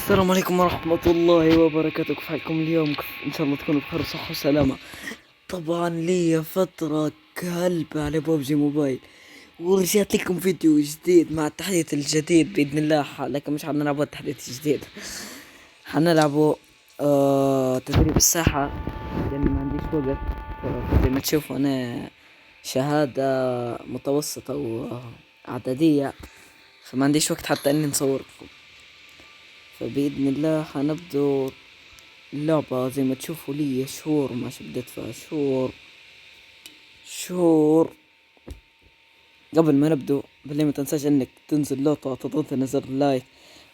السلام عليكم ورحمة الله وبركاته. كيف حالكم اليوم؟ إن شاء الله تكونوا بخير وصحة وسلامة. طبعا لي فترة كلبة على بوبجي موبايل، ورجعت لكم فيديو جديد مع التحديث الجديد بإذن الله. لكن مش حنلعبوا التحديث الجديد، حنلعبوا تدريب الساحة، لأني ما عنديش وقت. زي ما تشوفوا أنا شهادة متوسطة وإعدادية، فما عنديش وقت حتى إني نصوركم. فبإذن الله حنبدو اللعبة. زي ما تشوفوا لي شهور ما بديت فيها، شهور. قبل ما نبدو بالله ما تنساش انك تنزل لوطة وتضغط على زر اللايك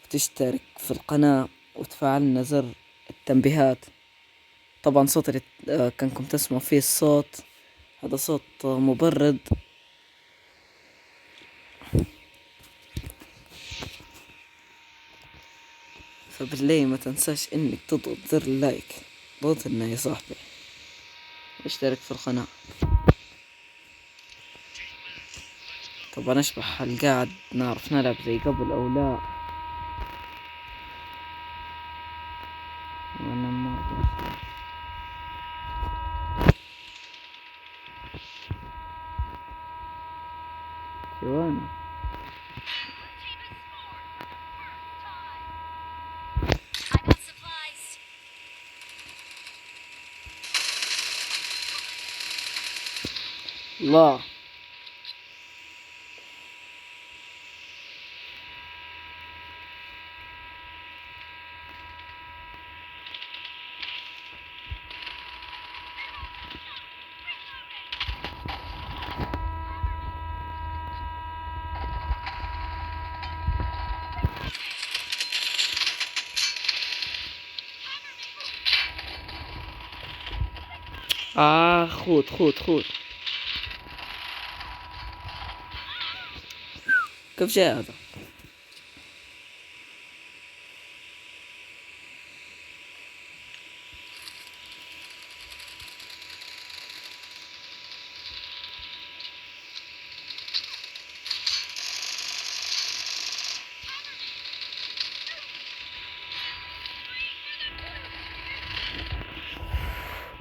وتشترك في القناة وتفعلنا زر التنبيهات. طبعا صوت كانكم تسمعوا فيه الصوت، هذا صوت مبرد. فبالله ما تنساش انك تضغط زر اللايك، ضغط لنا يا صاحبي، اشترك في القناة. طبعا اشبح القاعد نعرف نلعب زي قبل او لا. وانا مرة ثواني. الله. خود كيف جاء هذا؟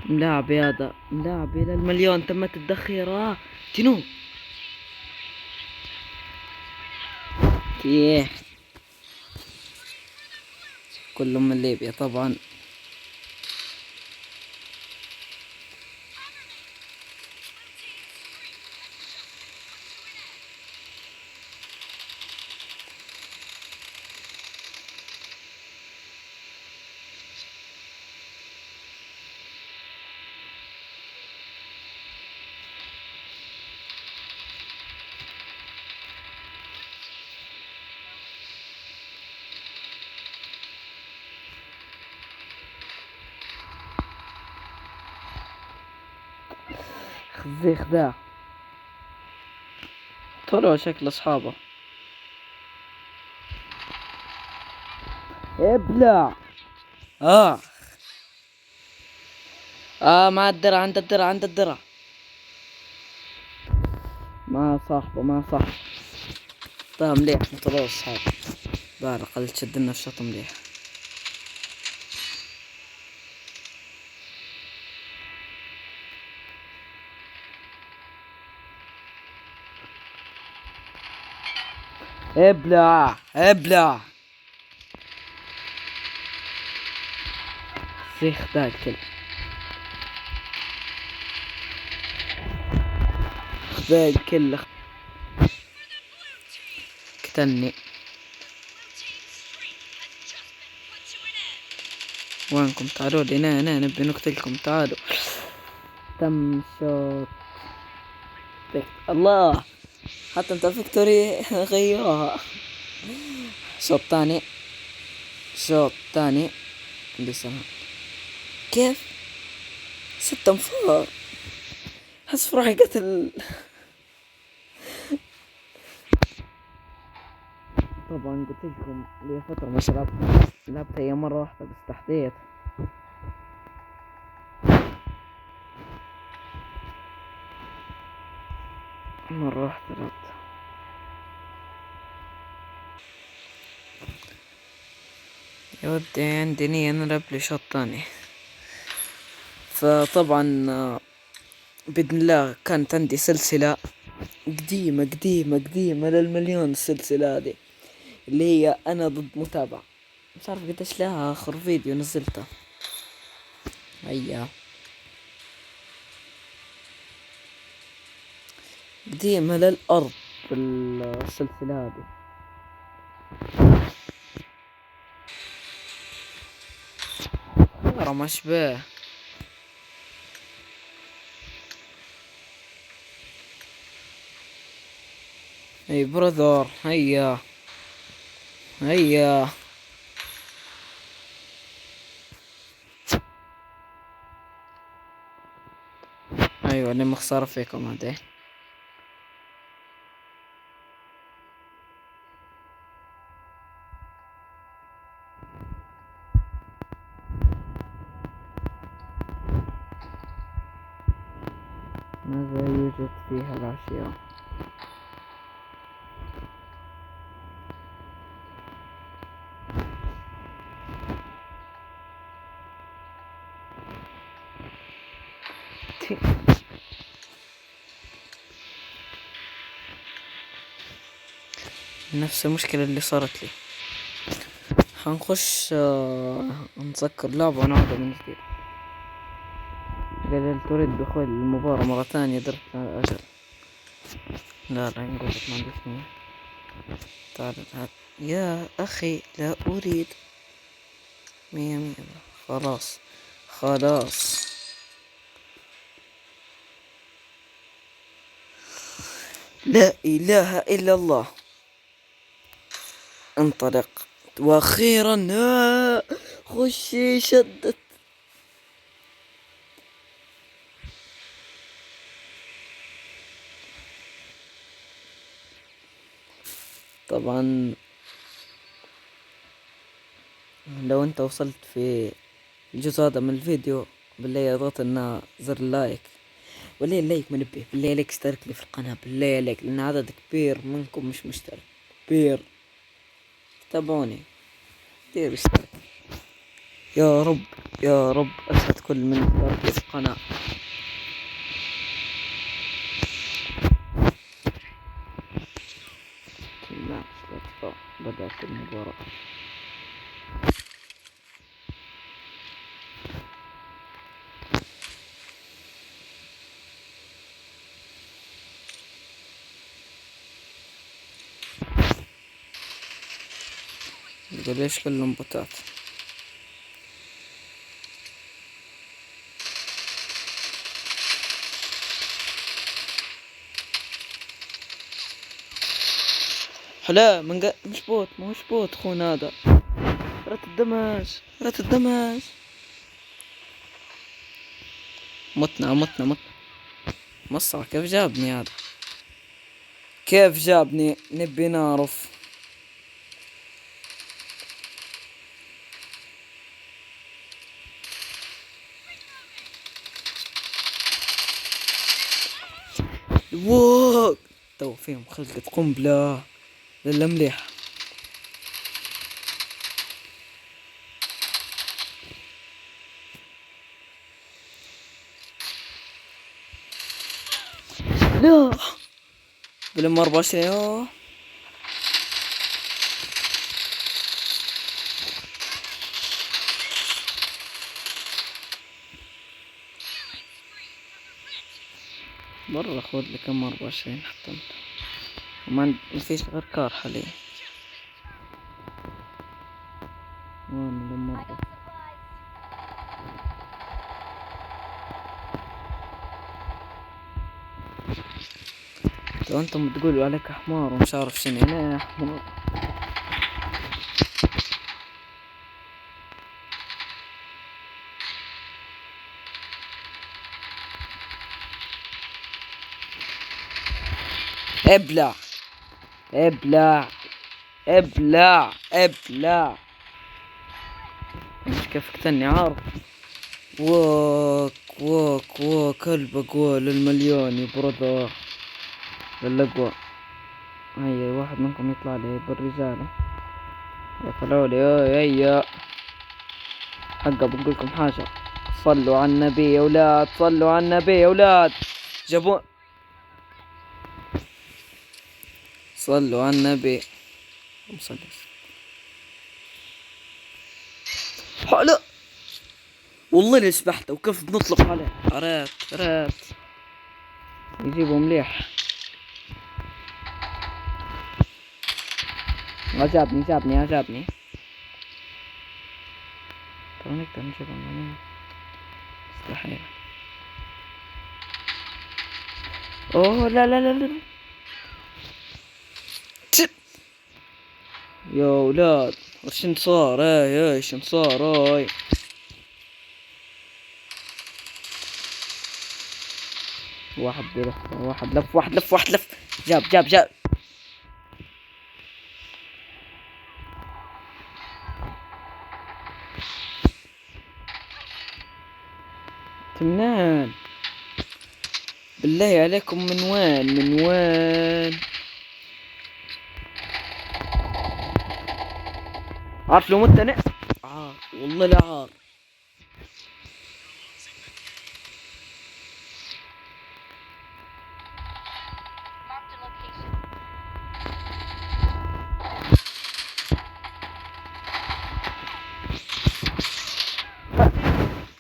ملاعب يا هذا، ملاعب الى المليون، تمت الذخيرة. جنو كيه كلهم من ليبيا طبعا. خزيخ ذا طلعوا شكل اصحابه. ابلع. اه مع الدرع، عند الدرع، عند الدرع. ما صاحبه، ما صح. طيب مليح، طلعوا اصحاب. بارق اللي تشد لنا الشط مليح. ابلع ابلع. سيخ ذا الكل، ذا الكل قتلني. وينكم؟ تعالوا لي هنا نبي نقتلكم، تعالوا. تم شوت. الله، حتى انت فيكتوري غيروها. شوط تاني، شوط تاني. لسه كيف 6 انفار؟ حس في روحي قتل. طبعا قلت لكم لي فترة مش لعبت هي مرة واحدة بس تحديث. مرة واحدة لعبت. يا ودي عندي نية نلعب لي شوط تاني. فطبعا بإذن الله كانت عندي سلسلة قديمة قديمة قديمة للمليون، السلسلة هذه اللي هي أنا ضد متابع. مش عارف قديش لها آخر فيديو نزلته. هيا قديمة للأرض بالسلسلة هذه. ترى مشبه اي براذر. هيا هيا ايوه اللي مخسرة فيكم هذه. ماذا يوجد فيها العشيرة؟ نفس المشكلة اللي صارت لي. حنخش نسكر لعبة ونعودها من جديد. قال هل تريد دخول المباراة مرة ثانية؟ درت أجل. لا نقول لك ما عنديش نية. تعال هات يا أخي، لا أريد. مية مية. خلاص خلاص. لا إله إلا الله. انطلق. واخيرا خشي شدت. طبعا لو انت وصلت في الجزء هذا من الفيديو بالله اضغط لنا زر اللايك. بالله اللايك منبه، بالله عليك اشترك لي في القناة بالله عليك، لان عدد كبير منكم مش مشترك. كبير. تابعوني دير اشترك يا رب. يا رب اسعد كل من اشترك في القناة. لا بدأت المباراة. يقول ليش كلهم بوتات؟ لا مش بوت، مش بوت خونا هذا. رات الدمج رات الدمج. متنا. مصر كيف جابني هذا؟ كيف جابني؟ نبي نعرف. واو تو فيهم خلقة قنبلة للمليح. لا بالم 24. مرة خذ لي كم 24 حتى انت. ما فيش غير كار حاليا. وين مرة لو انتم تقولوا عليك حمار ومش عارف شنو انا حمار. ابلع ابلع ابلع ابلع. مش كيف قتلني عارف. واك البقوى للمليون يا برادر. للأقوى. هيا واحد منكم يطلع لي بالرجالة. يا طلعوا لي هيا. حقا بقول لكم حاجة، صلوا على النبي يا ولاد، صلوا على النبي يا ولاد. جابوا، صلوا على النبي. صلوا. لا والله اللي سبحته وكيف بنطلق عليه. عرفت يجيبوا مليح. عجبني ترى نقدر نجيبهم. مستحيل. اوه لا يا ولاد وش صار؟ ايش صار؟ واحد لف واحد لف. جاب منين؟ بالله عليكم من وين؟ عارف لو مت انا عار، والله لا عار.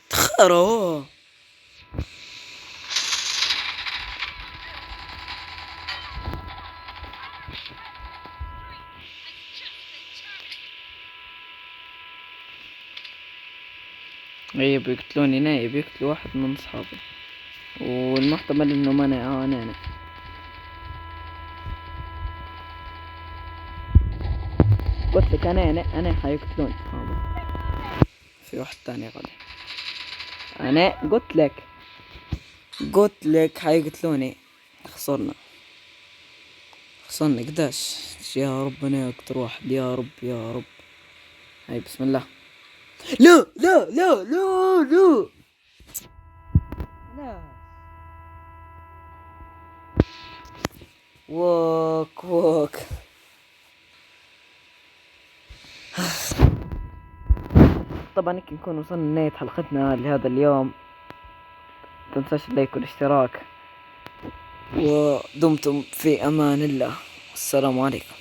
تخرو ايه بيقتلوني، نايب بيقتلوا واحد من اصحابي، والمحتمل انه ما انا قلت لك انا حيقتلوني. في واحد تاني غالي. انا قلت لك حيقتلوني. خسرنا قداش. يا رب انا اكتر واحد، يا رب. هاي بسم الله. لا ووك طبعا هيك نكون وصلنا لنهاية حلقتنا لهذا اليوم. متنساش اللايك والاشتراك، ودمتم في امان الله. السلام عليكم.